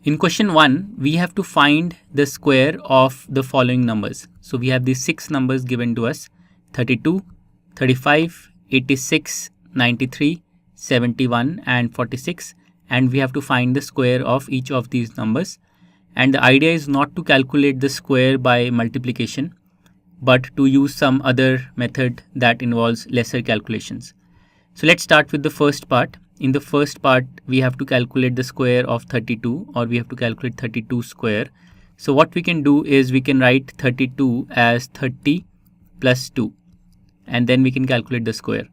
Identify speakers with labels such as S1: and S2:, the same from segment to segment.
S1: In question 1, we have to find the square of the following numbers. So we have these 6 numbers given to us: 32, 35, 86, 93, 71 and 46, and we have to find the square of each of these numbers. And the idea is not to calculate the square by multiplication, but to use some other method that involves lesser calculations. So let's start with the first part. In the first part, we have to calculate the square of 32, or we have to calculate 32 square. So what we can do is we can write 32 as 30 plus 2, and then we can calculate the square.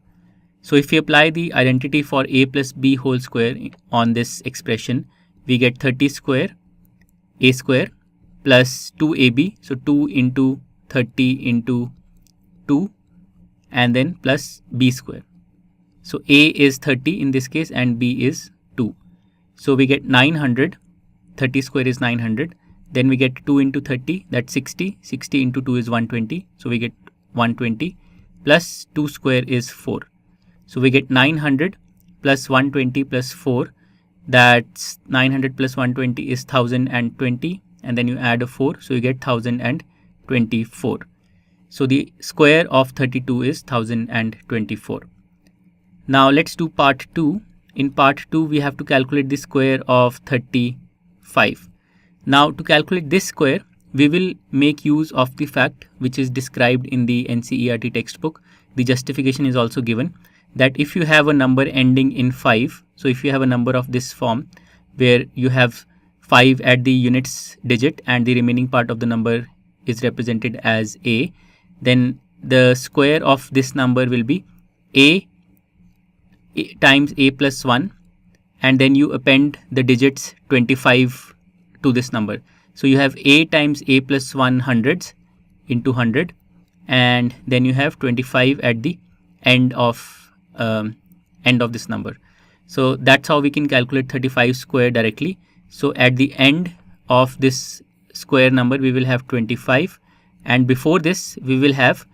S1: So if we apply the identity for a plus b whole square on this expression, we get 30 square a square plus 2ab, so 2 into 30 into 2, and then plus b square. So a is 30 in this case and b is 2. So we get 900, 30 square is 900. Then we get 2 into 30, that's 60. 60 into 2 is 120. So we get 120 plus 2 square is 4. So we get 900 plus 120 plus 4. That's 900 plus 120 is 1020. And then you add a 4. So you get 1024. So the square of 32 is 1024. Now let's do part 2. In part 2, we have to calculate the square of 35. Now to calculate this square, we will make use of the fact which is described in the NCERT textbook. The justification is also given that if you have a number ending in 5, so if you have a number of this form where you have 5 at the units digit and the remaining part of the number is represented as a, then the square of this number will be a times a plus 1, and then you append the digits 25 to this number. So you have a times a plus 1 hundreds into 100, and then you have 25 at the end of this number. So that's how we can calculate 35 square directly. So at the end of this square number, we will have 25, and before this we will have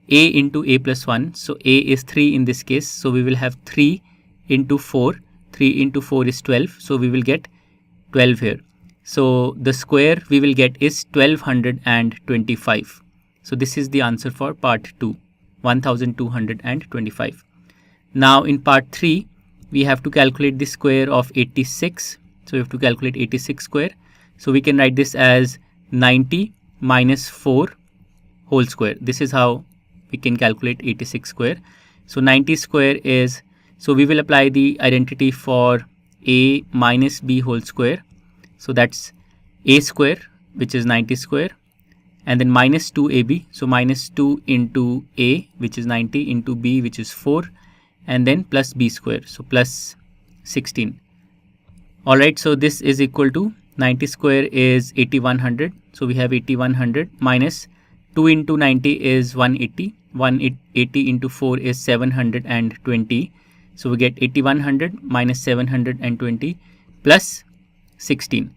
S1: a into a plus 1. So a is 3 in this case. So we will have 3 into 4. 3 into 4 is 12. So we will get 12 here. So the square we will get is 1225. So this is the answer for part 2, 1225. Now in part 3, we have to calculate the square of 86. So we have to calculate 86 square. So we can write this as 90 minus 4 whole square. This is how we can calculate 86 square. So 90 square is, so we will apply the identity for a minus b whole square. So that's a square, which is 90 square, and then minus 2ab. So minus 2 into a, which is 90, into b, which is 4, and then plus b square. So plus 16. Alright, so this is equal to 90 square is 8100. So we have 8100 minus 2 into 90 is 180. 180 into 4 is 720. So we get 8100 minus 720 plus 16.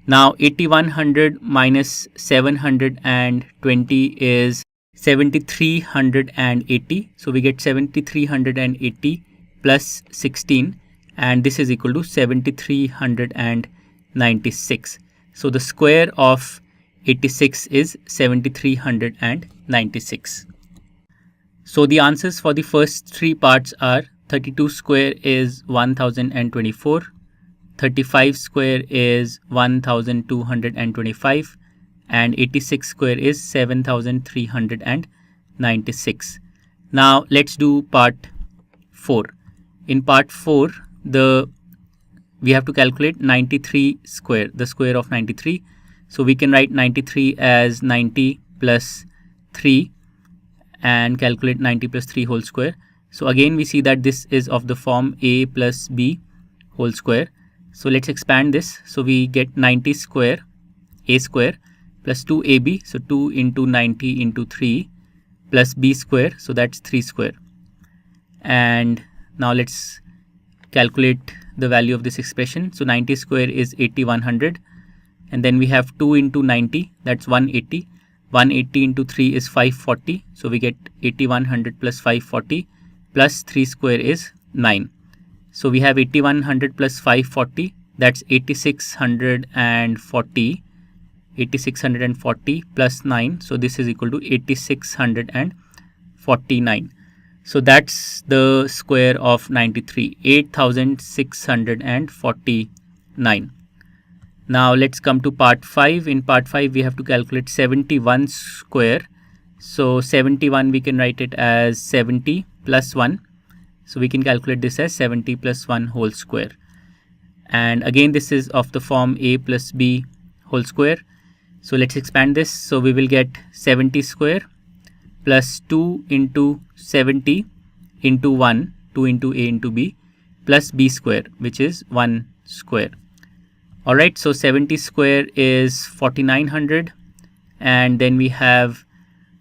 S1: Now 8100 minus 720 is 7380. So we get 7380 plus 16, and this is equal to 7396. So the square of 86 is 7396. So the answers for the first 3 parts are: 32 square is 1024, 35 square is 1225, and 86 square is 7396. Now let's do part 4. In part 4, we have to calculate 93 square, the square of 93. So we can write 93 as 90 plus 3 and calculate 90 plus 3 whole square. So again we see that this is of the form a plus b whole square. So let's expand this. So we get 90 square a square plus 2ab, so 2 into 90 into 3, plus b square, so that's 3 square. And now let's calculate the value of this expression. So 90 square is 8100, and then we have 2 into 90, that's 180. 180 into 3 is 540, so we get 8100 plus 540 plus 3 square is 9. So we have 8100 plus 540 that's 8640 plus 9. So this is equal to 8649. So that's the square of 93, 8649. Now let's come to part 5. In part 5 we have to calculate 71 square. So 71 we can write it as 70 plus 1. So we can calculate this as 70 plus 1 whole square. And again this is of the form a plus b whole square. So let's expand this. So we will get 70 square plus 2 into 70 into 1, 2 into a into b, plus b square, which is 1 square. Alright, so 70 square is 4900, and then we have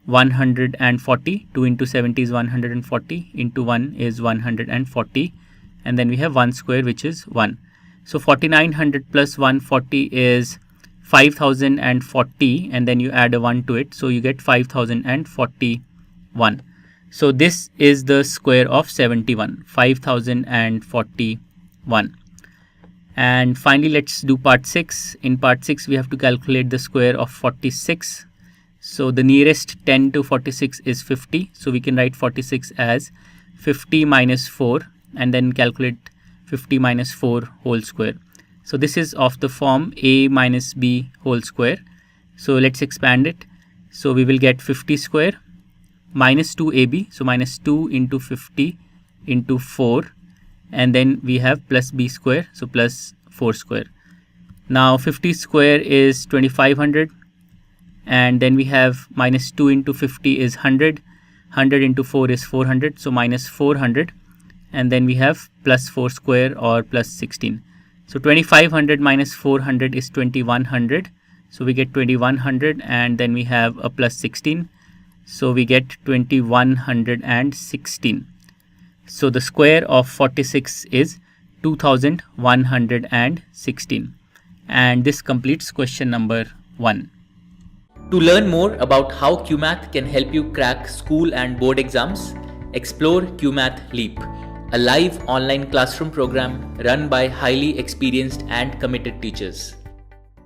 S1: 140. 2 into 70 is 140, into 1 is 140, and then we have 1 square, which is 1. So 4900 plus 140 is 5040, and then you add a 1 to it, so you get 5041. So this is the square of 71, 5041. And finally let's do part 6. In part 6 we have to calculate the square of 46. So the nearest 10 to 46 is 50, so we can write 46 as 50 minus 4, and then calculate 50 minus 4 whole square. So this is of the form a minus b whole square. So let's expand it. So we will get 50 square minus 2ab, so minus 2 into 50 into 4, and then we have plus b square, so plus 4 square. Now 50 square is 2500, and then we have minus 2 into 50 is 100, 100 into 4 is 400, so minus 400, and then we have plus 4 square or plus 16. So 2500 minus 400 is 2100, so we get 2100, and then we have a plus 16, so we get 2116. So the square of 46 is 2116, and this completes question number 1.
S2: To learn more about how QMath can help you crack school and board exams, explore QMath Leap, a live online classroom program run by highly experienced and committed teachers.